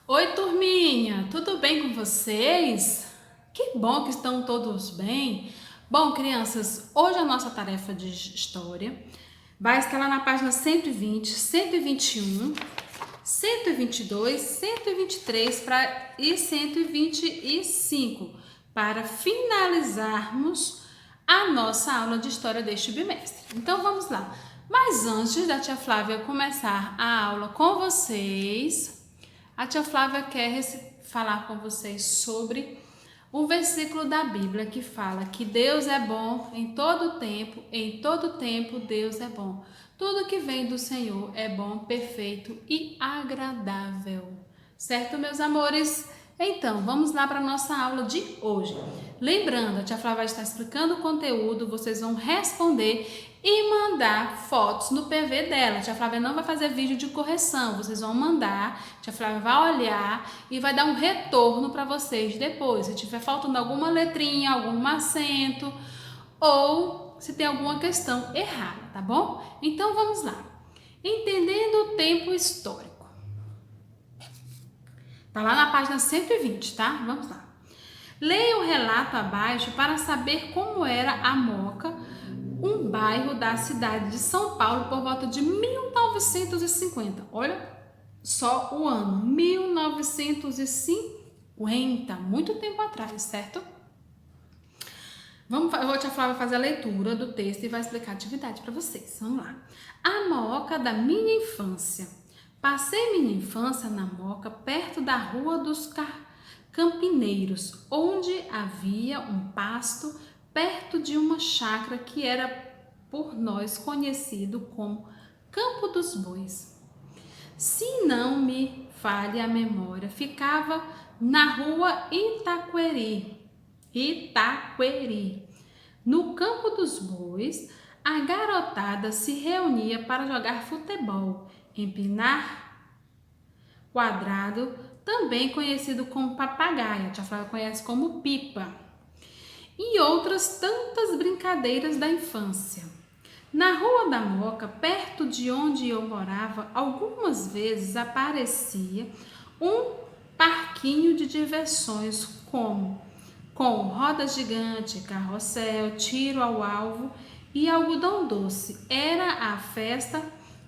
Oi, turminha, tudo bem com vocês? Que bom que estão todos bem. Bom, crianças, hoje a nossa tarefa de história vai estar lá na página 120, 121, 122, 123 e 125 para finalizarmos a nossa aula de história deste bimestre. Então vamos lá. Mas antes da tia Flávia começar a aula com vocês, a tia Flávia quer falar com vocês sobre um versículo da Bíblia que fala que Deus é bom em todo tempo Deus é bom. Tudo que vem do Senhor é bom, perfeito e agradável. Certo, meus amores? Então, vamos lá para a nossa aula de hoje. Lembrando, a tia Flávia está explicando o conteúdo, vocês vão responder e mandar fotos no PV dela. A tia Flávia não vai fazer vídeo de correção, vocês vão mandar, a tia Flávia vai olhar e vai dar um retorno para vocês depois. Se tiver faltando alguma letrinha, algum acento ou se tem alguma questão errada, tá bom? Então vamos lá. Entendendo o tempo histórico. Tá lá na página 120, tá? Vamos lá. Leia o relato abaixo para saber como era a Moca, um bairro da cidade de São Paulo por volta de 1950. Olha só o ano, 1950, muito tempo atrás, certo? Eu vou te falar, vai fazer a leitura do texto e vai explicar a atividade para vocês. Vamos lá. A Moca da minha infância. Passei minha infância na Moca, perto da Rua dos Campineiros, onde havia um pasto perto de uma chácara que era por nós conhecido como Campo dos Bois. Se não me falhe a memória, ficava na Rua Itaqueri. No Campo dos Bois, a garotada se reunia para jogar futebol, empinar quadrado, também conhecido como papagaio, a tia Flávia conhece como pipa, e outras tantas brincadeiras da infância. Na Rua da Moca, perto de onde eu morava, algumas vezes aparecia um parquinho de diversões com roda gigante, carrossel, tiro ao alvo e algodão doce. Era a festa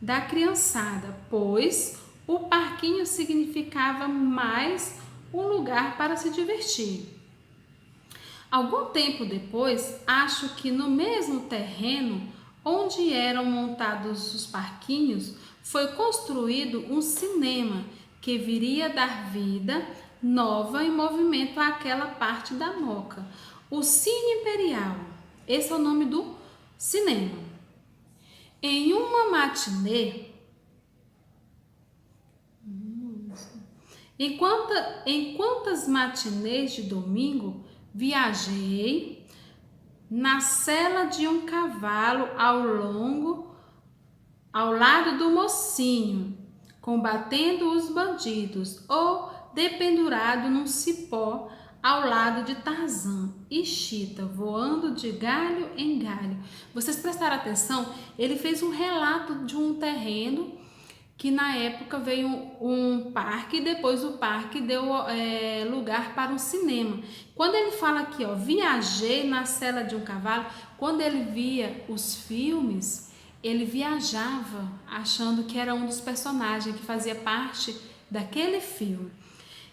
da criançada, pois o parquinho significava mais um lugar para se divertir. Algum tempo depois, acho que no mesmo terreno onde eram montados os parquinhos, foi construído um cinema que viria dar vida nova e movimento àquela parte da Moca. O Cine Imperial, esse é o nome do cinema. Em uma matinê, em quantas matinês de domingo viajei na sela de um cavalo ao lado do mocinho, combatendo os bandidos, ou dependurado num cipó ao lado de Tarzan e Chita, voando de galho em galho. Vocês prestaram atenção? Ele fez um relato de um terreno que na época veio um parque e depois o parque deu lugar para um cinema. Quando ele fala aqui, ó, viajei na sela de um cavalo, quando ele via os filmes, ele viajava achando que era um dos personagens que fazia parte daquele filme.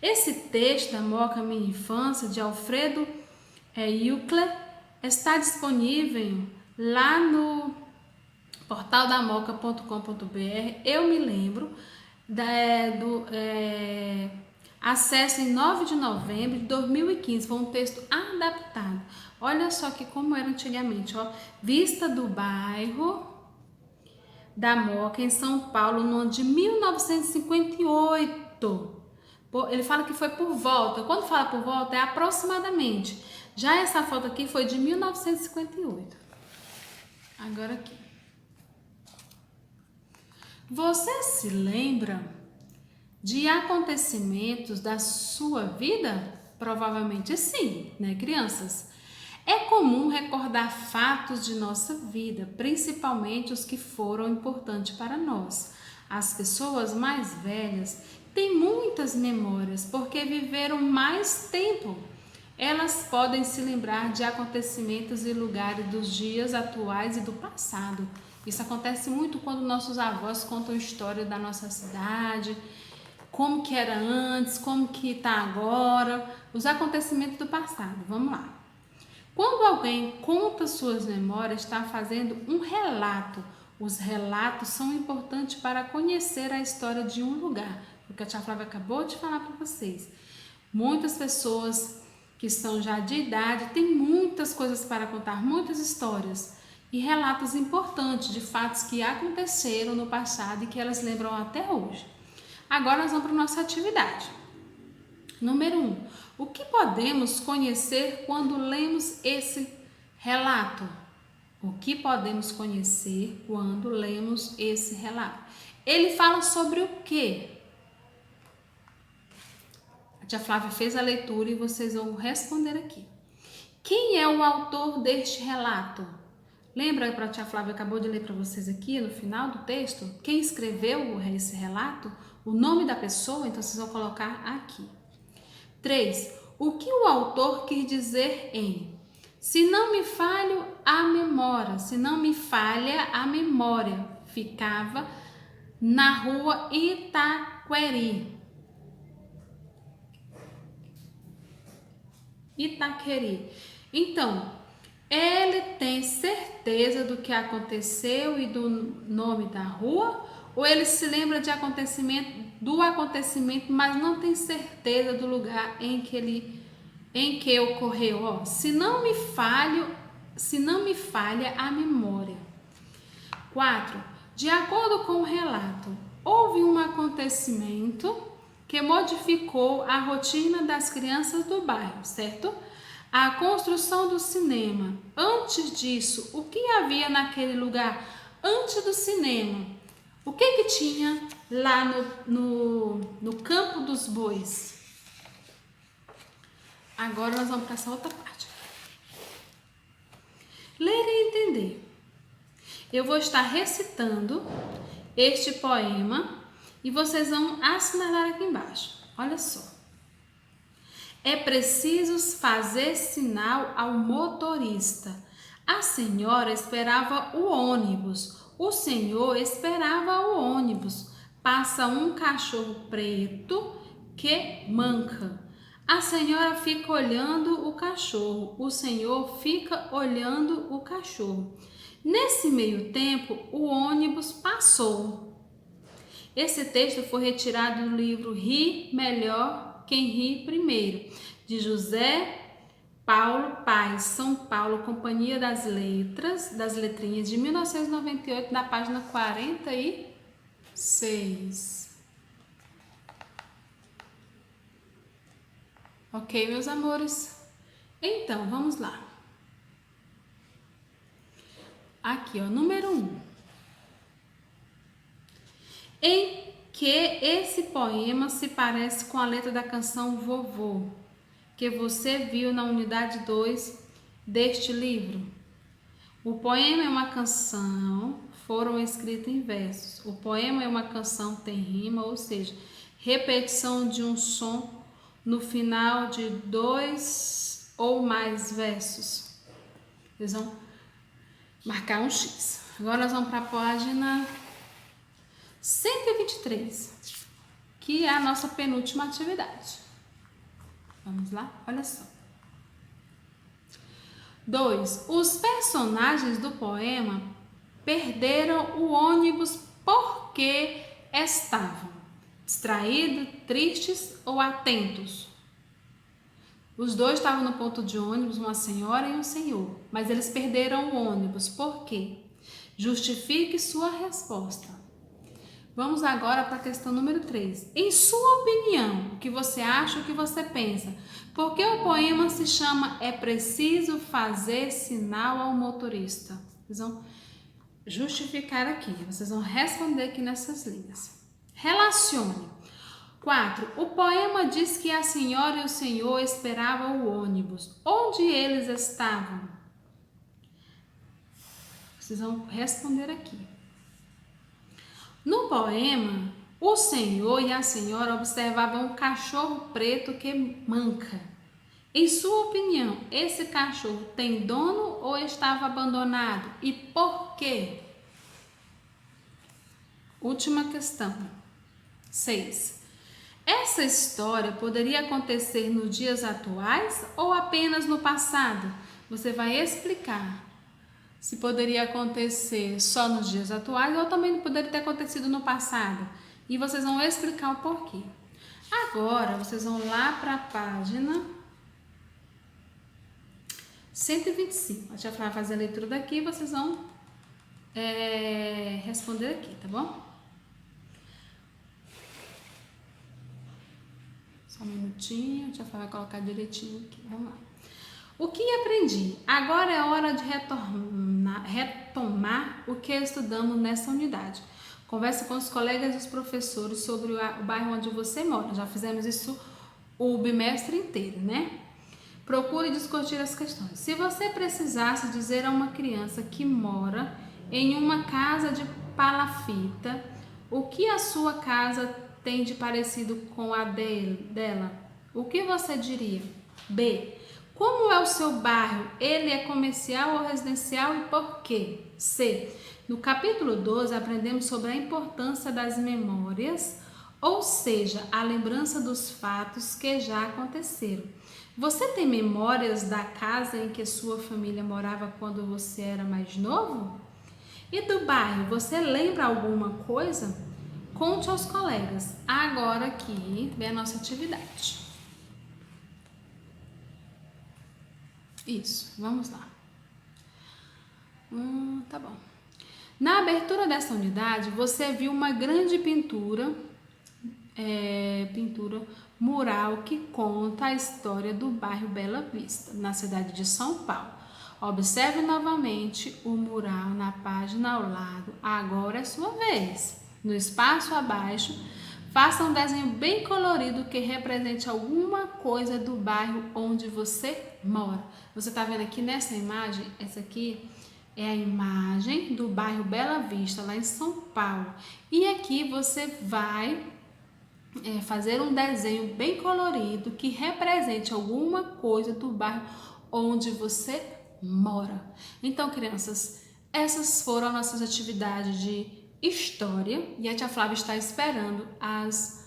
Esse texto da Moca Minha Infância, de Alfredo Eucler, está disponível lá no portaldamoca.com.br. Eu me lembro acesso em 9 de novembro de 2015, foi um texto adaptado. Olha só que como era antigamente, ó, vista do bairro da Moca em São Paulo no ano de 1958. Ele fala que foi por volta. Quando fala por volta é aproximadamente. Já essa foto aqui foi de 1958. Agora aqui. Você se lembra de acontecimentos da sua vida? Provavelmente sim, né, crianças? É comum recordar fatos de nossa vida, principalmente os que foram importantes para nós. As pessoas mais velhas têm muitas memórias porque viveram mais tempo. Elas podem se lembrar de acontecimentos e lugares dos dias atuais e do passado. Isso acontece muito quando nossos avós contam a história da nossa cidade, como que era antes, como que está agora, os acontecimentos do passado. Vamos lá. Quando alguém conta suas memórias, está fazendo um relato. Os relatos são importantes para conhecer a história de um lugar, porque a tia Flávia acabou de falar para vocês. Muitas pessoas que estão já de idade têm muitas coisas para contar, muitas histórias e relatos importantes de fatos que aconteceram no passado e que elas lembram até hoje. Agora nós vamos para a nossa atividade. Número 1. O que podemos conhecer quando lemos esse relato? O que podemos conhecer quando lemos esse relato? Ele fala sobre o quê? A tia Flávia fez a leitura e vocês vão responder aqui. Quem é o autor deste relato? Lembra que a tia Flávia acabou de ler para vocês aqui no final do texto? Quem escreveu esse relato? O nome da pessoa? Então vocês vão colocar aqui. 3. O que o autor quis dizer em se não me falha a memória, ficava na rua Itaqueri. Então, ele tem certeza do que aconteceu e do nome da rua? Ou ele se lembra do acontecimento, mas não tem certeza do lugar em que ocorreu? Se não me falha a memória. 4. De acordo com o relato, houve um acontecimento que modificou a rotina das crianças do bairro, certo? A construção do cinema. Antes disso, o que havia naquele lugar? Antes do cinema, o que tinha lá no Campo dos Bois? Agora nós vamos para essa outra parte. Ler e entender. Eu vou estar recitando este poema e vocês vão assinalar aqui embaixo. Olha só. É preciso fazer sinal ao motorista. A senhora esperava o ônibus. O senhor esperava o ônibus. Passa um cachorro preto que manca. A senhora fica olhando o cachorro. O senhor fica olhando o cachorro. Nesse meio tempo, o ônibus passou. Esse texto foi retirado do livro Ri Melhor Quem Ri Primeiro, de José Paulo Paes, São Paulo, Companhia das Letrinhas, de 1998, na página 46. Ok, meus amores? Então, vamos lá. Aqui, ó, número 1. Em que esse poema se parece com a letra da canção Vovô, que você viu na unidade 2 deste livro. O poema é uma canção, foram escritos em versos. O poema é uma canção, tem rima, ou seja, repetição de um som no final de 2 ou mais versos. Eles vão marcar um X. Agora nós vamos para a página 123, que é a nossa penúltima atividade. Vamos lá? Olha só. 2. Os personagens do poema perderam o ônibus porque estavam distraídos, tristes ou atentos. Os dois estavam no ponto de ônibus, uma senhora e um senhor, mas eles perderam o ônibus. Por quê? Justifique sua resposta. Vamos agora para a questão número 3. Em sua opinião, o que você acha, o que você pensa? Por que o poema se chama É Preciso Fazer Sinal ao Motorista? Vocês vão justificar aqui, vocês vão responder aqui nessas linhas. Relacione. 4. O poema diz que a senhora e o senhor esperavam o ônibus. Onde eles estavam? Vocês vão responder aqui. No poema, o senhor e a senhora observavam um cachorro preto que manca. Em sua opinião, esse cachorro tem dono ou estava abandonado? E por quê? Última questão. 6. Essa história poderia acontecer nos dias atuais ou apenas no passado? Você vai explicar se poderia acontecer só nos dias atuais ou também poderia ter acontecido no passado. E vocês vão explicar o porquê. Agora, vocês vão lá para a página 125. A tia vai fazer a leitura daqui e vocês vão responder aqui, tá bom? Só um minutinho, a tia vai colocar direitinho aqui. Vamos lá. O que aprendi? Agora é hora de retomar o que estudamos nessa unidade. Converse com os colegas e os professores sobre o bairro onde você mora. Já fizemos isso o bimestre inteiro, né? Procure discutir as questões. Se você precisasse dizer a uma criança que mora em uma casa de palafita, o que a sua casa tem de parecido com a dela? O que você diria? B. Como é o seu bairro? Ele é comercial ou residencial e por quê? C. No capítulo 12, aprendemos sobre a importância das memórias, ou seja, a lembrança dos fatos que já aconteceram. Você tem memórias da casa em que sua família morava quando você era mais novo? E do bairro, você lembra alguma coisa? Conte aos colegas. Agora aqui vem a nossa atividade. Isso, vamos lá. Tá bom. Na abertura dessa unidade, você viu uma grande pintura mural que conta a história do bairro Bela Vista, na cidade de São Paulo. Observe novamente o mural na página ao lado. Agora é sua vez. No espaço abaixo, faça um desenho bem colorido que represente alguma coisa do bairro onde você mora. Você está vendo aqui nessa imagem? Essa aqui é a imagem do bairro Bela Vista, lá em São Paulo. E aqui você vai fazer um desenho bem colorido que represente alguma coisa do bairro onde você mora. Então, crianças, essas foram nossas atividades de história e a tia Flávia está esperando as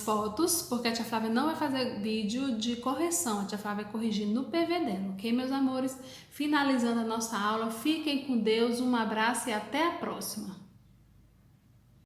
fotos, porque a tia Flávia não vai fazer vídeo de correção, a tia Flávia vai corrigir no PV dela, ok, meus amores? Finalizando a nossa aula, fiquem com Deus, um abraço e até a próxima!